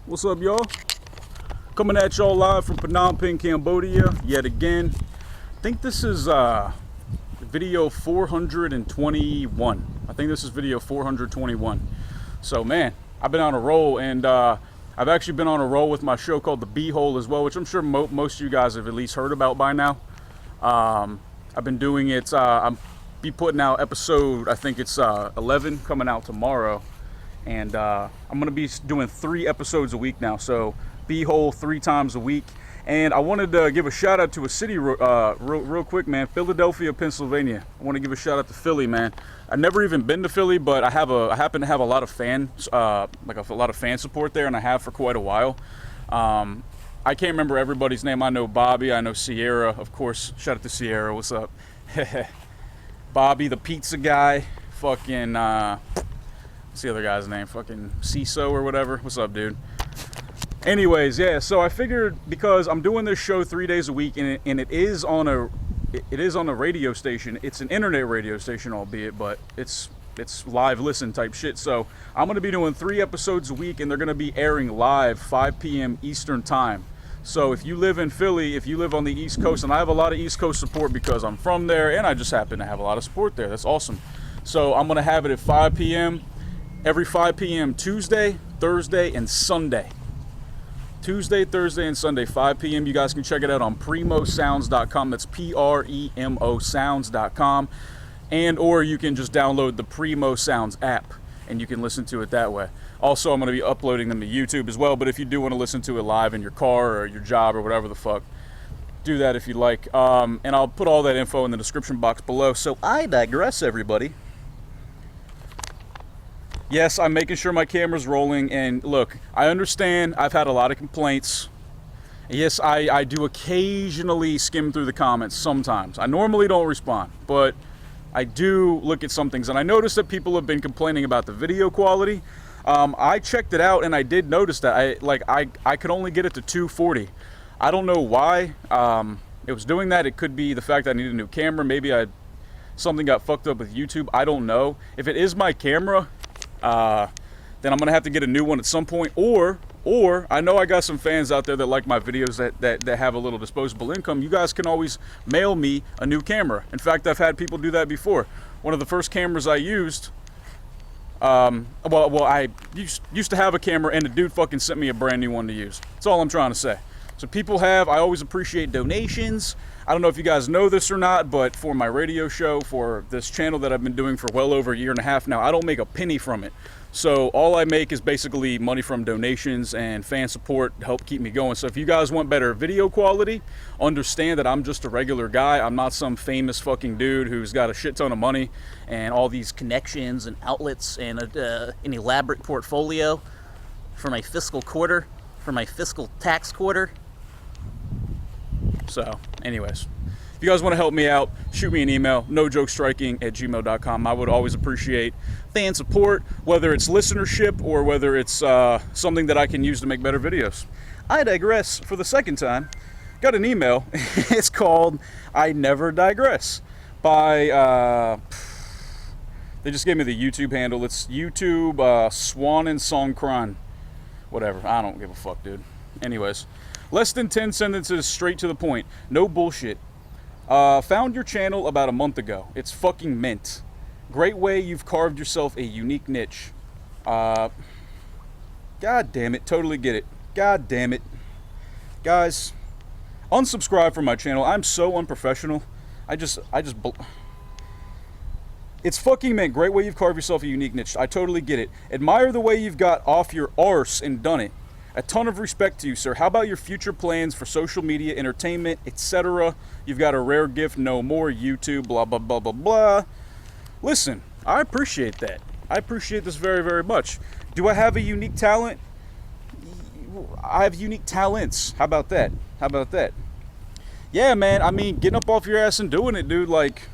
What's up, y'all? Coming at y'all live from Phnom Penh, Cambodia, yet again. I think this is video 421. I think this is video 421. So, man, I've been on a roll, and I've actually been on a roll with my show called The B-Hole as well, which I'm sure most of you guys have at least heard about by now. I've been doing it. I'm be putting out episode, I think it's 11 coming out tomorrow. And I'm going to be doing 3 episodes a week now. So B-Hole 3 times a week. And I wanted to give a shout out to a city real quick, man. Philadelphia, Pennsylvania. I want to give a shout out to Philly, man. I've never even been to Philly, but I happen to have a lot of fans, like a lot of fan support there, and I have for quite a while. I can't remember everybody's name. I know Bobby. I know Sierra, of course. Shout out to Sierra. What's up? Bobby, the pizza guy. Fucking, what's the other guy's name? Fucking CISO or whatever. What's up, dude? Anyways, yeah, so I figured because I'm doing this show 3 days a week, and it is on a radio station. It's an internet radio station, albeit, but it's live listen type shit. So I'm going to be doing 3 episodes a week, and they're going to be airing live 5 p.m. Eastern time. So if you live in Philly, if you live on the East Coast, and I have a lot of East Coast support because I'm from there, and I just happen to have a lot of support there. That's awesome. So I'm going to have it at 5 p.m. every 5 p.m. Tuesday, Thursday, and Sunday. Tuesday, Thursday, and Sunday, 5 p.m. You guys can check it out on premosounds.com. That's Premo sounds.com. And or you can just download the Premo Sounds app, and you can listen to it that way. Also, I'm going to be uploading them to YouTube as well, but if you do want to listen to it live in your car or your job or whatever the fuck, do that if you like. And I'll put all that info in the description box below. So I digress, everybody. Yes, I'm making sure my camera's rolling, and look, I understand I've had a lot of complaints. Yes, I do occasionally skim through the comments sometimes. I normally don't respond, but I do look at some things, and I noticed that people have been complaining about the video quality. I checked it out, and I did notice that I could only get it to 240. I don't know why it was doing that. It could be the fact that I need a new camera. Maybe something got fucked up with YouTube. I don't know. If it is my camera, then I'm gonna have to get a new one at some point, or I know I got some fans out there that like my videos that have a little disposable income. You guys can always mail me a new camera. In fact, I've had people do that before. One of the first cameras I used, I used to have a camera, and the dude fucking sent me a brand new one to use. That's all I'm trying to say. So I always appreciate donations. I don't know if you guys know this or not, but for my radio show, for this channel that I've been doing for well over a year and a half now, I don't make a penny from it. So all I make is basically money from donations and fan support to help keep me going. So if you guys want better video quality, understand that I'm just a regular guy. I'm not some famous fucking dude who's got a shit ton of money and all these connections and outlets and an elaborate portfolio for my fiscal quarter, for my fiscal tax quarter. So, anyways, if you guys want to help me out, shoot me an email, nojokestriking@gmail.com. I would always appreciate fan support, whether it's listenership or whether it's something that I can use to make better videos. I digress for the second time. Got an email. It's called I Never Digress by, they just gave me the YouTube handle. It's YouTube Swan and Songkran. Whatever. I don't give a fuck, dude. Anyways. Less than 10 sentences, straight to the point. No bullshit. Found your channel about a month ago. It's fucking mint. Great way you've carved yourself a unique niche. God damn it. Totally get it. God damn it. Guys, unsubscribe from my channel. I'm so unprofessional. It's fucking mint. Great way you've carved yourself a unique niche. I totally get it. Admire the way you've got off your arse and done it. A ton of respect to you, sir. How about your future plans for social media, entertainment, etc.? You've got a rare gift, no more, YouTube, blah, blah, blah, blah, blah. Listen, I appreciate that. I appreciate this very, very much. Do I have a unique talent? I have unique talents. How about that? How about that? Yeah, man, I mean, getting up off your ass and doing it, dude, like,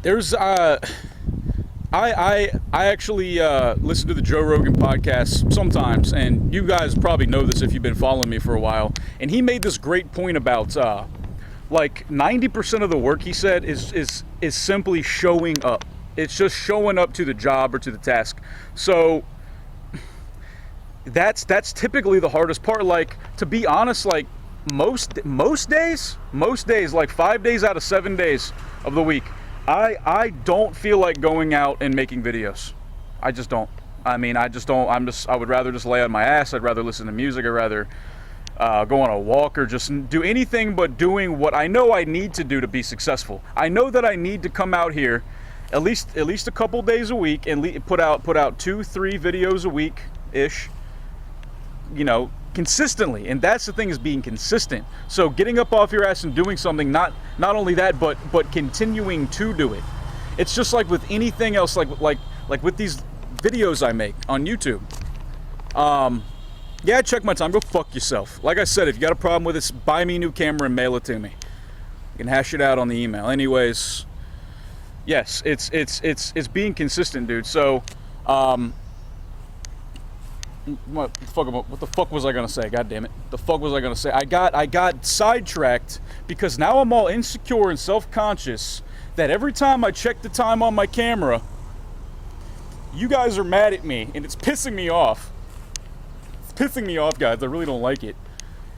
there's, I actually listen to the Joe Rogan podcast sometimes, and you guys probably know this if you've been following me for a while. And he made this great point about like 90% of the work, he said, is simply showing up. It's just showing up to the job or to the task. So that's typically the hardest part. Like, to be honest, like most days, like 5 days out of 7 days of the week, I don't feel like going out and making videos. I just don't. I mean, I just don't. I would rather just lay on my ass. I'd rather listen to music. I'd rather go on a walk, or just do anything but doing what I know I need to do to be successful. I know that I need to come out here at least a couple days a week and put out 2-3 videos a week ish, you know, consistently. And that's the thing, is being consistent. So getting up off your ass and doing something, not only that, but continuing to do it. It's just like with anything else, like with these videos I make on YouTube. Yeah, check my time. Go fuck yourself. Like I said, if you got a problem with it, buy me a new camera and mail it to me. You can hash it out on the email. Anyways, yes, it's being consistent, dude. So, what the fuck was I gonna say? God damn it! The fuck was I gonna say? I got sidetracked because now I'm all insecure and self-conscious that every time I check the time on my camera, you guys are mad at me, and it's pissing me off. It's pissing me off, guys. I really don't like it.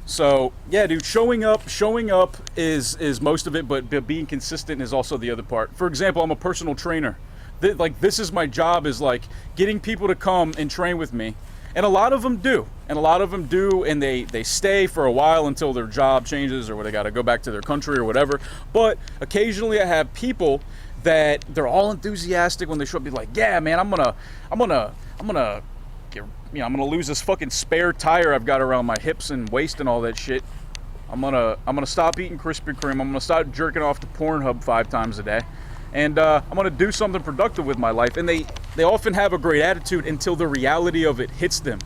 So yeah, dude, showing up is most of it, but being consistent is also the other part. For example, I'm a personal trainer. This is my job, is like getting people to come and train with me. And a lot of them do. And they stay for a while until their job changes, or they got to go back to their country or whatever. But occasionally I have people that they're all enthusiastic when they show up, be like, yeah, man, I'm gonna get, I'm gonna lose this fucking spare tire I've got around my hips and waist and all that shit. I'm gonna stop eating Krispy Kreme. I'm gonna stop jerking off to Pornhub 5 times a day. And I'm gonna do something productive with my life. And they often have a great attitude until the reality of it hits them.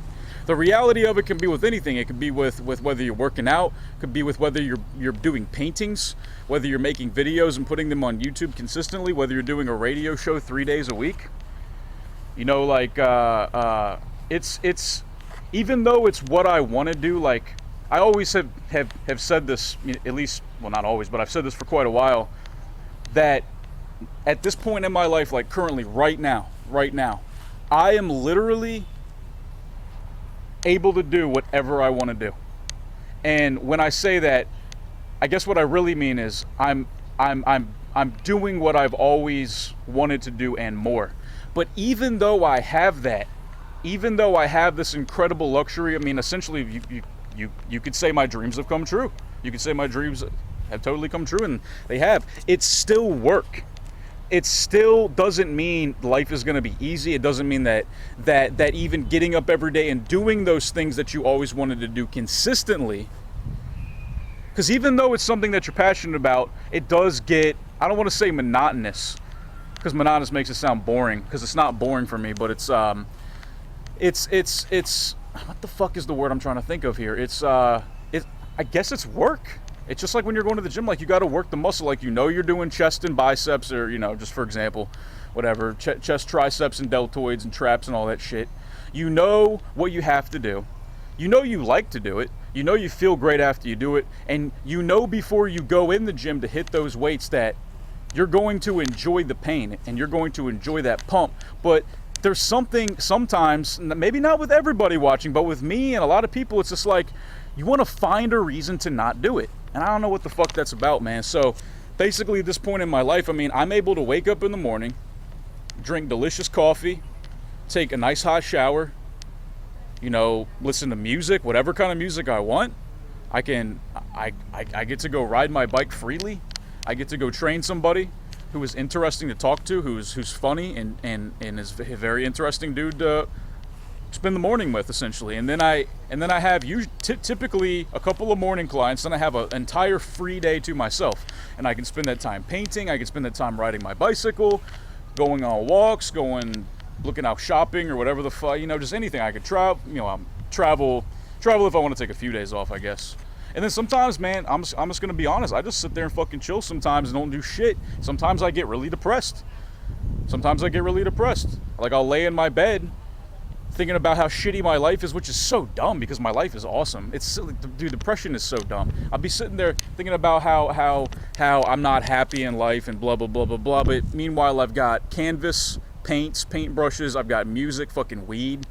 The reality of it can be with anything. It could be with whether you're working out, it could be with whether you're doing paintings, whether you're making videos and putting them on YouTube consistently, whether you're doing a radio show 3 days a week. You know, like it's even though it's what I want to do, like I always have said this, at least, well, not always, but I've said this for quite a while, that at this point in my life, like currently, right now, I am literally able to do whatever I want to do. And when I say that, I guess what I really mean is I'm doing what I've always wanted to do and more. But even though I have that, even though I have this incredible luxury, I mean, essentially, you could say my dreams have come true. You could say my dreams have totally come true, and they have. It's still work. It still doesn't mean life is going to be easy. It doesn't mean that even getting up every day and doing those things that you always wanted to do consistently, because even though it's something that you're passionate about, it does get, I don't want to say monotonous, because monotonous makes it sound boring, because it's not boring for me, but it's what the fuck is the word I'm trying to think of here? I guess it's work. It's just like when you're going to the gym, like you got to work the muscle, like, you know, you're doing chest and biceps, or, you know, just for example, whatever, chest, triceps and deltoids and traps and all that shit. You know what you have to do. You know you like to do it. You know you feel great after you do it. And you know before you go in the gym to hit those weights that you're going to enjoy the pain and you're going to enjoy that pump. But there's something sometimes, maybe not with everybody watching, but with me and a lot of people, it's just like you want to find a reason to not do it. And I don't know what the fuck that's about, man. So basically at this point in my life, I mean, I'm able to wake up in the morning, drink delicious coffee, take a nice hot shower, you know, listen to music, whatever kind of music I want. I get to go ride my bike freely. I get to go train somebody who is interesting to talk to, who's funny and is a very interesting dude to spend the morning with, essentially. And then I have typically a couple of morning clients, then I have an entire free day to myself, and I can spend that time painting, I can spend that time riding my bicycle, going on walks, looking out shopping, or whatever the fuck, you know, just anything. I could travel, you know, travel if I want to take a few days off, I guess. And then sometimes, man, I'm just gonna be honest, I just sit there and fucking chill sometimes and don't do shit. Sometimes I get really depressed. Like, I'll lay in my bed thinking about how shitty my life is, which is so dumb because my life is awesome. It's, dude, depression is so dumb. I'll be sitting there thinking about how I'm not happy in life and blah, blah, blah, blah, blah. But meanwhile, I've got canvas, paints, paint brushes, I've got music, fucking weed,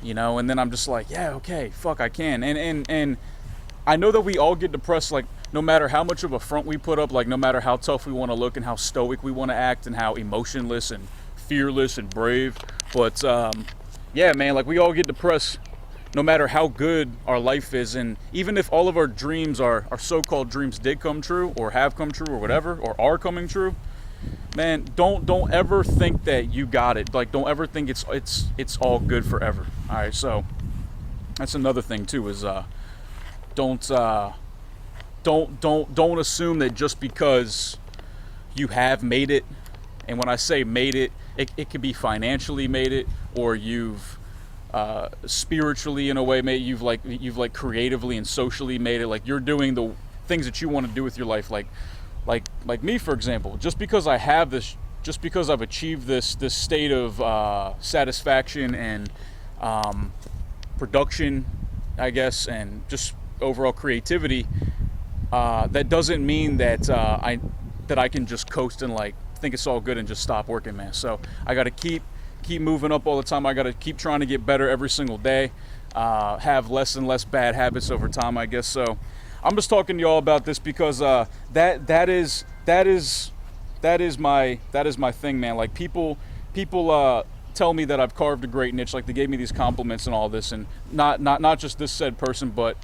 you know, and then I'm just like, yeah, okay, fuck, I can. And I know that we all get depressed, like, no matter how much of a front we put up, like, no matter how tough we want to look and how stoic we want to act and how emotionless and fearless and brave. But, yeah, man, like, we all get depressed no matter how good our life is. And even if all of our dreams, our so-called dreams, did come true or have come true or whatever, or are coming true, man, don't ever think that you got it. Like, don't ever think it's all good forever. All right, so that's another thing too, is don't assume that just because you have made it, and when I say made it, it could be financially made it, or you've spiritually, in a way, made you've like creatively and socially made it. Like, you're doing the things that you want to do with your life. Like me, for example, just because I have this, just because I've achieved this state of satisfaction and production, I guess, and just overall creativity, that doesn't mean that I can just coast and like think it's all good and just stop working, man. So I got to keep moving up all the time. I got to keep trying to get better every single day, have less and less bad habits over time, I guess. So I'm just talking to y'all about this because that is my thing, man. Like, people tell me that I've carved a great niche. Like, they gave me these compliments and all this, and not just this said person, but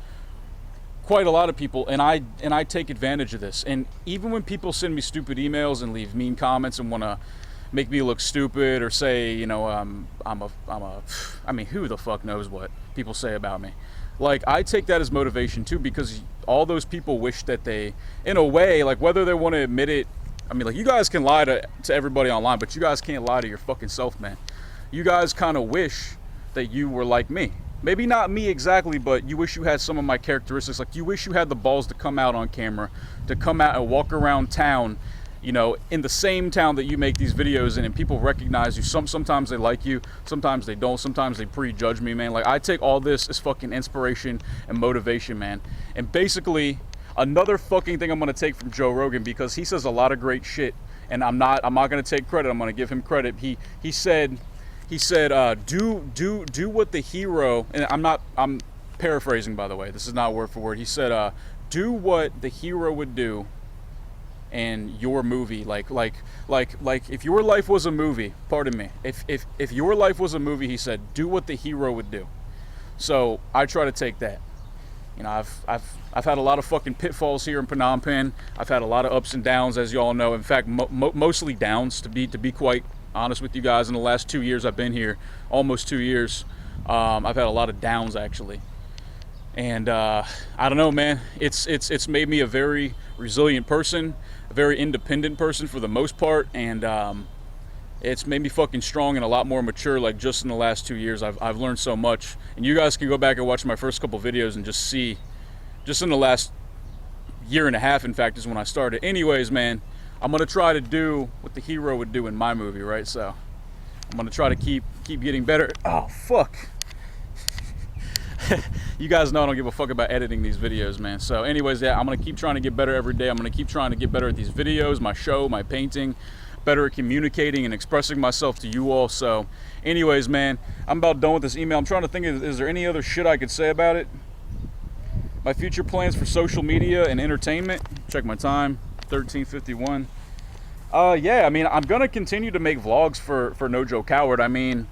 quite a lot of people, and I take advantage of this. And even when people send me stupid emails and leave mean comments and want to make me look stupid, or say, you know, I mean, who the fuck knows what people say about me. Like, I take that as motivation too, because all those people wish that they, in a way, like, whether they want to admit it, I mean, like, you guys can lie to everybody online, but you guys can't lie to your fucking self, man. You guys kind of wish that you were like me. Maybe not me exactly, but you wish you had some of my characteristics. Like, you wish you had the balls to come out on camera, to come out and walk around town, you know, in the same town that you make these videos in, and people recognize you. Sometimes they like you, sometimes they don't, sometimes they prejudge me, man. Like, I take all this as fucking inspiration and motivation, man. And basically, another fucking thing I'm gonna take from Joe Rogan, because he says a lot of great shit, and I'm not gonna take credit. I'm gonna give him credit. He said do what the hero, and I'm paraphrasing, by the way, this is not word for word. He said do what the hero would do in your movie. Like if your life was a movie, pardon me, if your life was a movie, he said, do what the hero would do. So I try to take that. You know, I've had a lot of fucking pitfalls here in Phnom Penh. I've had a lot of ups and downs, as you all know. In fact, mostly downs, to be quite honest with you guys. In the last 2 years I've been here, almost 2 years, I've had a lot of downs, actually. And I don't know, man, it's made me a very resilient person, a very independent person for the most part, and it's made me fucking strong and a lot more mature. Like, just in the last 2 years, I've learned so much. And you guys can go back and watch my first couple videos and just see, just in the last year and a half, in fact, is when I started. Anyways, man, I'm gonna try to do what the hero would do in my movie, right? So I'm gonna try to keep getting better. Oh, fuck. You guys know I don't give a fuck about editing these videos, man. So anyways, yeah, I'm gonna keep trying to get better every day. I'm gonna keep trying to get better at these videos, my show, my painting, better at communicating and expressing myself to you all. So anyways, man, I'm about done with this email. I'm trying to think, is there any other shit I could say about it? My future plans for social media and entertainment. Check my time, 13:51. Yeah, I mean, I'm gonna continue to make vlogs for No Joe Coward. I mean,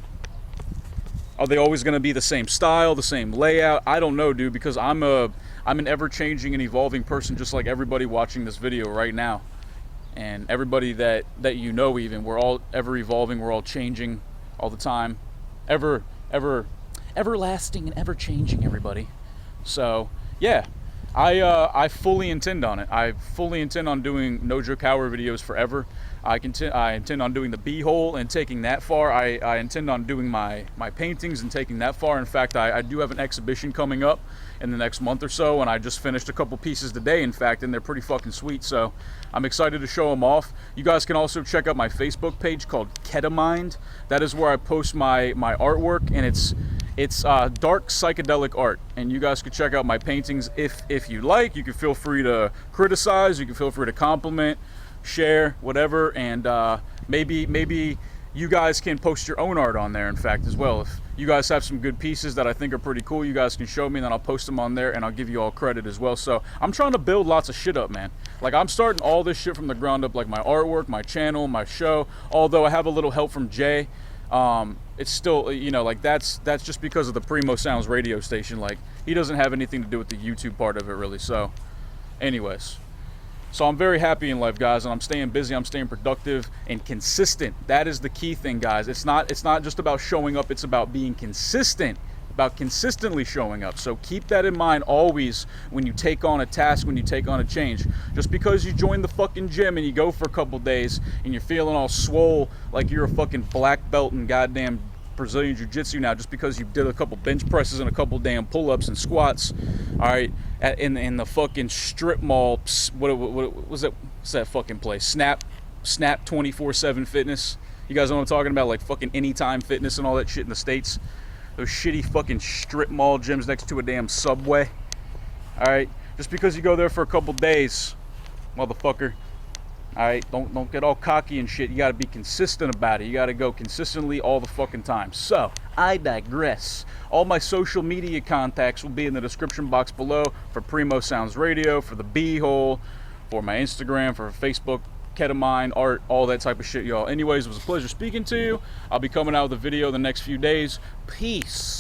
are they always gonna be the same style, the same layout? I don't know, dude, because I'm an ever-changing and evolving person, just like everybody watching this video right now. And everybody that you know, even, we're all ever evolving, we're all changing all the time. Everlasting and ever changing, everybody. So yeah, I fully intend on it. I fully intend on doing No Joe Coward videos forever. I intend on doing the B-hole and taking that far. I intend on doing my paintings and taking that far. In fact, I do have an exhibition coming up in the next month or so, and I just finished a couple pieces today, in fact, and they're pretty fucking sweet. So I'm excited to show them off. You guys can also check out my Facebook page called Ketamine. That is where I post my artwork, and it's dark psychedelic art, and you guys can check out my paintings if you like. You can feel free to criticize, you can feel free to compliment, share, whatever, and maybe you guys can post your own art on there, in fact, as well. If you guys have some good pieces that I think are pretty cool, you guys can show me, and then I'll post them on there, and I'll give you all credit as well. So I'm trying to build lots of shit up, man. Like, I'm starting all this shit from the ground up, like my artwork, my channel, my show. Although I have a little help from Jay, it's still, you know, like that's just because of the Primo Sounds radio station. Like, he doesn't have anything to do with the YouTube part of it, really. So anyways, so I'm very happy in life, guys, and I'm staying busy, I'm staying productive and consistent. That is the key thing, guys. It's not just about showing up, it's about being consistent, about consistently showing up. So keep that in mind always when you take on a task, when you take on a change. Just because you join the fucking gym and you go for a couple days and you're feeling all swole like you're a fucking black belt in goddamn Brazilian Jiu-Jitsu now, just because you did a couple bench presses and a couple damn pull-ups and squats, all right, in the fucking strip mall, what was it? What's that fucking place? Snap 24/7 Fitness. You guys know what I'm talking about? Like fucking Anytime Fitness and all that shit in the States. Those shitty fucking strip mall gyms next to a damn Subway. All right, just because you go there for a couple days, motherfucker. All right, don't get all cocky and shit. You got to be consistent about it. You got to go consistently all the fucking time. So I digress. All my social media contacts will be in the description box below for Primo Sounds Radio, for the B-hole, for my Instagram, for Facebook, ketamine, art, all that type of shit, y'all. Anyways, it was a pleasure speaking to you. I'll be coming out with a video the next few days. Peace.